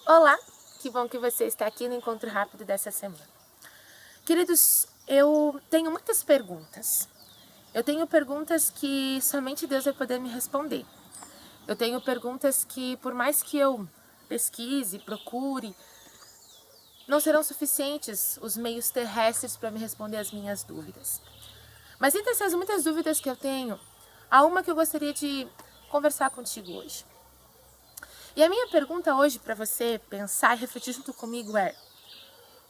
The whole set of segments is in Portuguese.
Olá, que bom que você está aqui no Encontro Rápido dessa semana. Queridos, eu tenho muitas perguntas. Eu tenho perguntas que somente Deus vai poder me responder. Eu tenho perguntas que, por mais que eu pesquise, procure, não serão suficientes os meios terrestres para me responder as minhas dúvidas. Mas entre essas muitas dúvidas que eu tenho, há uma que eu gostaria de conversar contigo hoje. E a minha pergunta hoje para você pensar e refletir junto comigo é: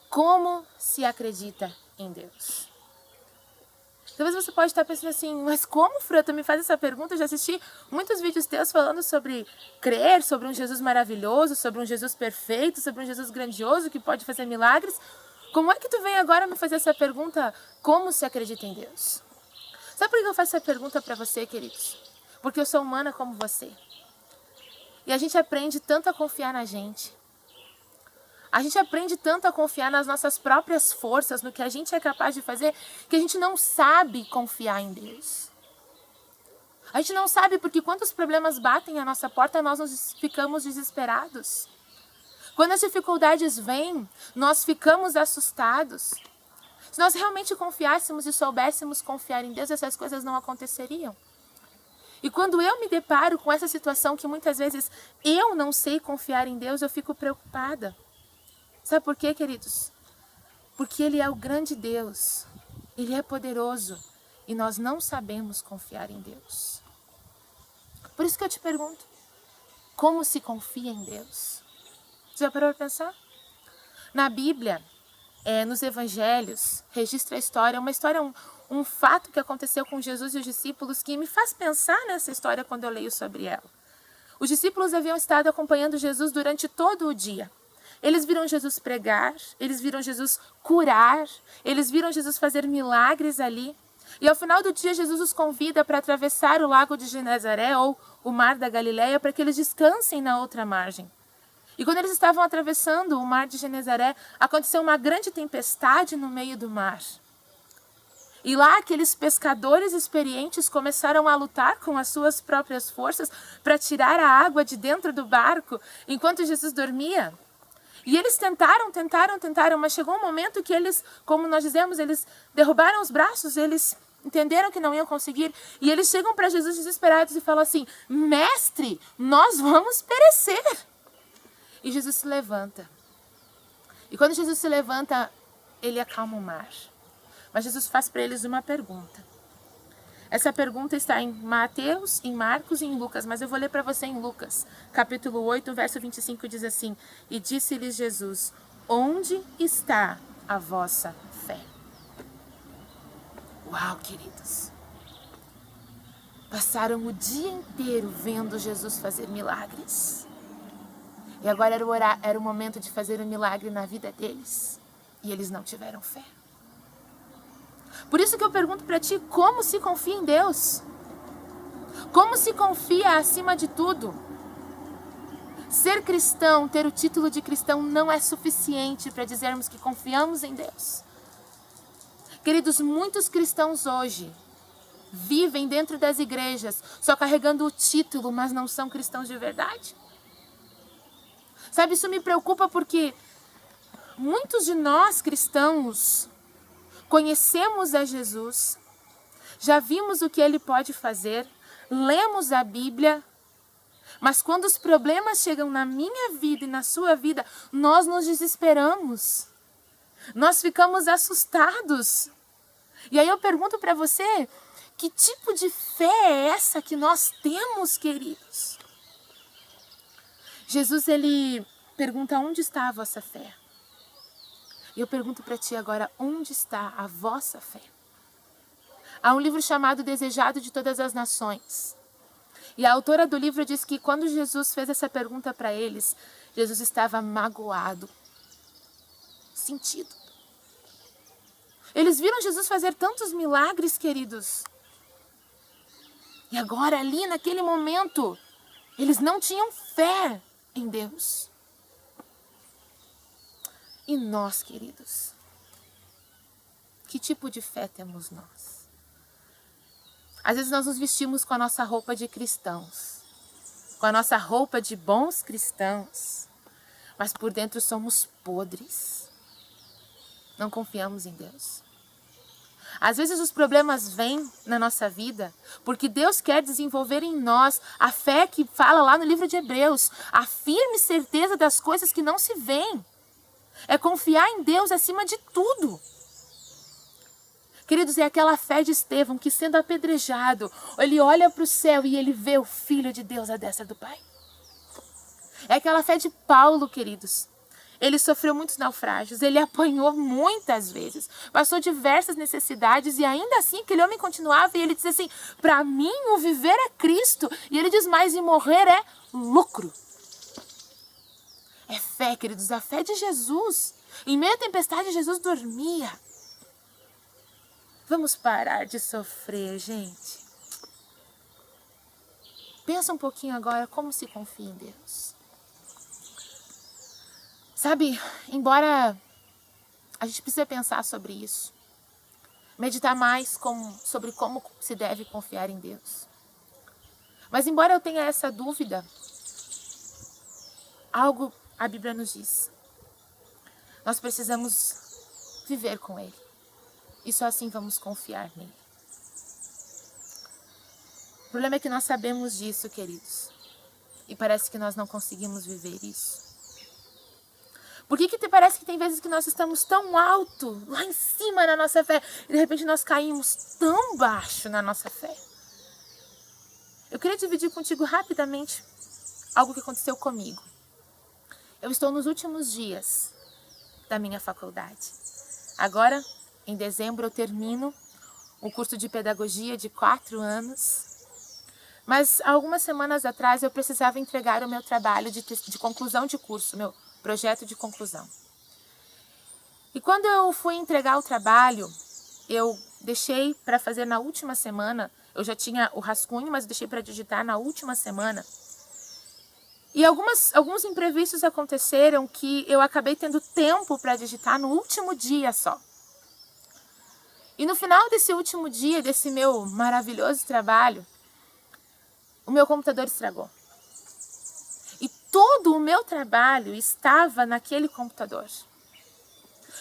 como se acredita em Deus? Talvez você pode estar pensando assim, mas como, Fran, tu me faz essa pergunta? Eu já assisti muitos vídeos teus falando sobre crer, sobre um Jesus maravilhoso, sobre um Jesus perfeito, sobre um Jesus grandioso que pode fazer milagres. Como é que tu vem agora me fazer essa pergunta, como se acredita em Deus? Sabe por que eu faço essa pergunta para você, queridos? Porque eu sou humana como você. E a gente aprende tanto a confiar na gente. A gente aprende tanto a confiar nas nossas próprias forças, no que a gente é capaz de fazer, que a gente não sabe confiar em Deus. A gente não sabe porque quando os problemas batem à nossa porta, nós ficamos desesperados. Quando as dificuldades vêm, nós ficamos assustados. Se nós realmente confiássemos e soubéssemos confiar em Deus, essas coisas não aconteceriam. E quando eu me deparo com essa situação que muitas vezes eu não sei confiar em Deus, eu fico preocupada. Sabe por quê, queridos? Porque Ele é o grande Deus. Ele é poderoso. E nós não sabemos confiar em Deus. Por isso que eu te pergunto, como se confia em Deus? Você já parou para pensar? Na Bíblia, nos Evangelhos, registra a história, um fato que aconteceu com Jesus e os discípulos que me faz pensar nessa história quando eu leio sobre ela. Os discípulos haviam estado acompanhando Jesus durante todo o dia. Eles viram Jesus pregar, eles viram Jesus curar, eles viram Jesus fazer milagres ali. E ao final do dia, Jesus os convida para atravessar o lago de Genezaré ou o mar da Galileia para que eles descansem na outra margem. E quando eles estavam atravessando o mar de Genezaré, aconteceu uma grande tempestade no meio do mar. E lá aqueles pescadores experientes começaram a lutar com as suas próprias forças para tirar a água de dentro do barco enquanto Jesus dormia. E eles tentaram, mas chegou um momento que eles, como nós dizemos, eles derrubaram os braços, eles entenderam que não iam conseguir. E eles chegam para Jesus desesperados e falam assim: Mestre, nós vamos perecer. E Jesus se levanta. E quando Jesus se levanta, ele acalma o mar. Mas Jesus faz para eles uma pergunta. Essa pergunta está em Mateus, em Marcos e em Lucas, mas eu vou ler para você em Lucas, capítulo 8, verso 25, diz assim: E disse-lhes Jesus: Onde está a vossa fé? Uau, queridos! Passaram o dia inteiro vendo Jesus fazer milagres. E agora era o momento de fazer um milagre na vida deles. E eles não tiveram fé. Por isso que eu pergunto para ti, como se confia em Deus? Como se confia acima de tudo? Ser cristão, ter o título de cristão não é suficiente para dizermos que confiamos em Deus. Queridos, muitos cristãos hoje vivem dentro das igrejas só carregando o título, mas não são cristãos de verdade. Sabe, isso me preocupa porque muitos de nós cristãos conhecemos a Jesus, já vimos o que Ele pode fazer, lemos a Bíblia, mas quando os problemas chegam na minha vida e na sua vida, nós nos desesperamos, nós ficamos assustados. E aí eu pergunto para você, que tipo de fé é essa que nós temos, queridos? Jesus, Ele pergunta: onde está a vossa fé? E eu pergunto para ti agora, onde está a vossa fé? Há um livro chamado Desejado de Todas as Nações. E a autora do livro diz que quando Jesus fez essa pergunta para eles, Jesus estava magoado, sentido. Eles viram Jesus fazer tantos milagres, queridos. E agora ali, naquele momento, eles não tinham fé em Deus. E nós, queridos, que tipo de fé temos nós? Às vezes nós nos vestimos com a nossa roupa de cristãos, com a nossa roupa de bons cristãos, mas por dentro somos podres. Não confiamos em Deus. Às vezes os problemas vêm na nossa vida porque Deus quer desenvolver em nós a fé que fala lá no livro de Hebreus, a firme certeza das coisas que não se veem. É confiar em Deus acima de tudo. Queridos, é aquela fé de Estevão que, sendo apedrejado, ele olha para o céu e ele vê o Filho de Deus à destra do Pai. É aquela fé de Paulo, queridos. Ele sofreu muitos naufrágios, ele apanhou muitas vezes, passou diversas necessidades e ainda assim aquele homem continuava e ele diz assim, para mim o viver é Cristo. E ele diz mais, e morrer é lucro. É fé, queridos, a fé de Jesus. Em meio à tempestade, Jesus dormia. Vamos parar de sofrer, gente. Pensa um pouquinho agora como se confia em Deus. Sabe, embora a gente precise pensar sobre isso, meditar mais sobre como se deve confiar em Deus. Mas embora eu tenha essa dúvida, algo a Bíblia nos diz. Nós precisamos viver com Ele. E só assim vamos confiar nele. O problema é que nós sabemos disso, queridos. E parece que nós não conseguimos viver isso. Por que parece que tem vezes que nós estamos tão alto, lá em cima na nossa fé, e de repente nós caímos tão baixo na nossa fé? Eu queria dividir contigo rapidamente algo que aconteceu comigo. Eu estou nos últimos dias da minha faculdade. Agora, em dezembro, eu termino o curso de pedagogia de 4 anos. Mas, algumas semanas atrás, eu precisava entregar o meu trabalho de conclusão de curso, meu projeto de conclusão. E quando eu fui entregar o trabalho, eu deixei para fazer na última semana. Eu já tinha o rascunho, mas deixei para digitar na última semana. E alguns imprevistos aconteceram que eu acabei tendo tempo para digitar no último dia só. E no final desse último dia, desse meu maravilhoso trabalho, o meu computador estragou. E todo o meu trabalho estava naquele computador.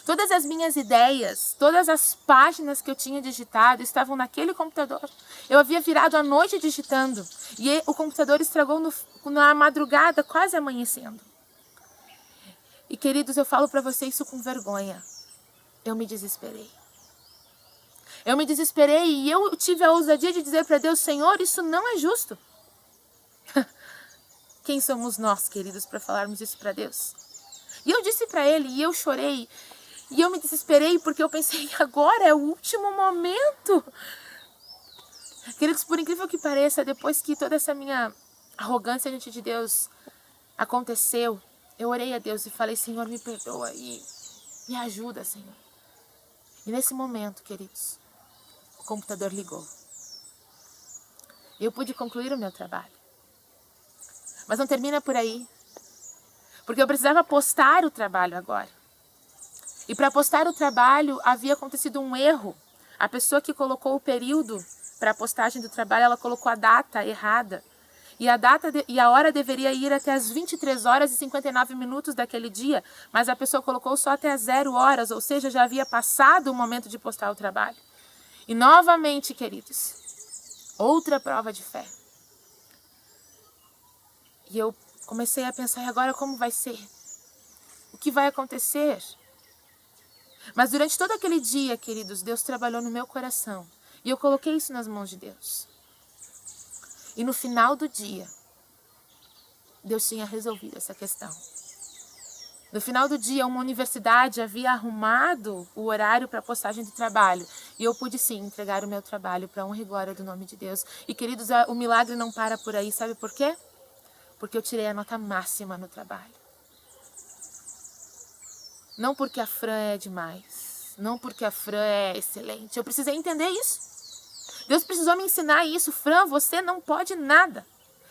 Todas as minhas ideias, todas as páginas que eu tinha digitado estavam naquele computador. Eu havia virado a noite digitando e o computador estragou na madrugada, quase amanhecendo. E, queridos, eu falo para vocês isso com vergonha. Eu me desesperei. Eu me desesperei e eu tive a ousadia de dizer para Deus, Senhor, isso não é justo. Quem somos nós, queridos, para falarmos isso para Deus? E eu disse para Ele, e eu chorei, e eu me desesperei, porque eu pensei, agora é o último momento. Queridos, por incrível que pareça, depois que toda essa minha arrogância diante de Deus aconteceu, eu orei a Deus e falei, Senhor, me perdoa e me ajuda, Senhor. E nesse momento, queridos, o computador ligou. Eu pude concluir o meu trabalho. Mas não termina por aí. Porque eu precisava postar o trabalho agora. E para postar o trabalho havia acontecido um erro. A pessoa que colocou o período para a postagem do trabalho, ela colocou a data errada. E a hora deveria ir até as 23 horas e 59 minutos daquele dia. Mas a pessoa colocou só até as 0 horas, ou seja, já havia passado o momento de postar o trabalho. E novamente, queridos, outra prova de fé. E eu comecei a pensar, e agora como vai ser? O que vai acontecer? Mas durante todo aquele dia, queridos, Deus trabalhou no meu coração. E eu coloquei isso nas mãos de Deus. E no final do dia, Deus tinha resolvido essa questão. No final do dia, uma universidade havia arrumado o horário para a postagem do trabalho. E eu pude sim entregar o meu trabalho para a honra e glória do nome de Deus. E queridos, o milagre não para por aí, sabe por quê? Porque eu tirei a nota máxima no trabalho. Não porque a Fran é demais. Não porque a Fran é excelente. Eu precisei entender isso. Deus precisou me ensinar isso. Fran, você não pode nada.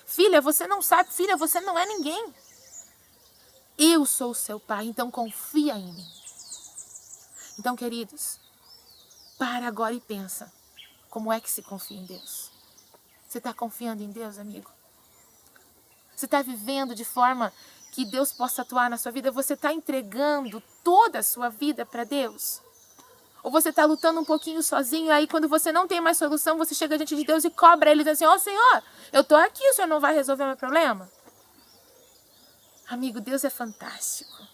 Filha, você não sabe. Filha, você não é ninguém. Eu sou o seu pai, então confia em mim. Então, queridos, para agora e pensa. Como é que se confia em Deus? Você está confiando em Deus, amigo? Você está vivendo de forma que Deus possa atuar na sua vida? Você está entregando toda a sua vida para Deus? Ou você está lutando um pouquinho sozinho, aí quando você não tem mais solução, você chega diante de Deus e cobra Ele, dizendo assim, Senhor, eu estou aqui, o Senhor não vai resolver o meu problema? Amigo, Deus é fantástico.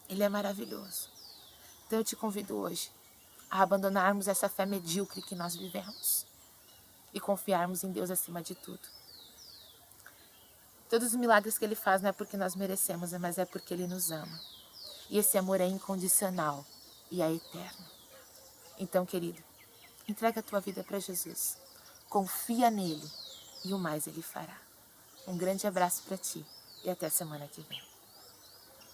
Ele é maravilhoso. Então eu te convido hoje a abandonarmos essa fé medíocre que nós vivemos e confiarmos em Deus acima de tudo. Todos os milagres que Ele faz não é porque nós merecemos, mas é porque Ele nos ama. E esse amor é incondicional e é eterno. Então, querido, entrega a tua vida para Jesus. Confia nele e o mais Ele fará. Um grande abraço para ti e até semana que vem.